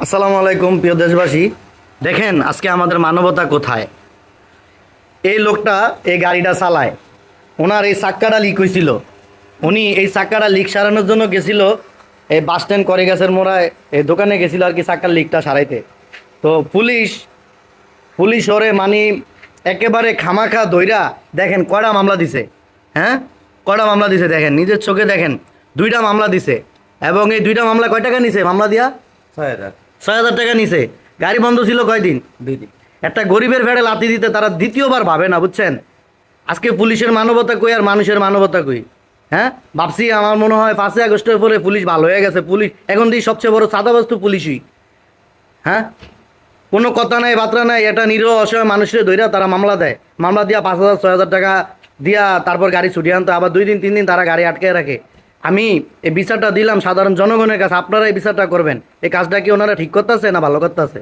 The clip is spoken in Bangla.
আসসালামু আলাইকুম প্রিয় দেশবাসী। দেখেন আজকে আমাদের মানবতা কোথায়। এই লোকটা এই গাড়িটা চালায়, ওনার এই চাক্কাটা লিক হয়েছিল। উনি এই চাক্কাটা লিক সারানোর জন্য গেছিল এই বাস স্ট্যান্ড করে গাছের মোড়ায় এই দোকানে গেছিল আর কি চাক্কার লিকটা সারাইতে। তো পুলিশ পুলিশ ওরে মানে একেবারে খামাখা দইরা দেখেন কয়টা মামলা দিছে। হ্যাঁ, কয়টা মামলা দিছে দেখেন, নিজের চোখে দেখেন। দুইটা মামলা দিছে এবং এই দুইটা মামলা কয় টাকা নিছে মামলা দিয়া? 6,000। 6,000 টাকা নিছে। গাড়ি বন্ধ ছিল কয়দিন? 2 দিন। একটা গরিবের ভেড়ে লাথি দিতে তারা দ্বিতীয়বার ভাবে না, বুঝছেন? আজকে পুলিশের মানবতা কই আর মানুষের মানবতা কই? হ্যাঁ, ভাবছি আমার মনে হয় 5ই আগস্টের পরে পুলিশ ভালো হয়ে গেছে। পুলিশ এখন দিয়ে সবচেয়ে বড় চাঁদাবাজ তো পুলিশই। হ্যাঁ, কোনো কথা নাই বার্তা নাই, এটা নিরীহ অসহায় মানুষের ধইরা তারা মামলা দেয়। মামলা দিয়া 5,000 6,000 টাকা দিয়া তারপর গাড়ি ছুটিয়ে আনতো, আবার 2 দিন 3 দিন তারা গাড়ি আটকে রাখে। আমি এই বিচারটা দিলাম সাধারণ জনগণের কাছে, আপনারা এই বিচারটা করবেন। এই কাজটা কি ওনারা ঠিক করতেছে না ভালো করতেছে?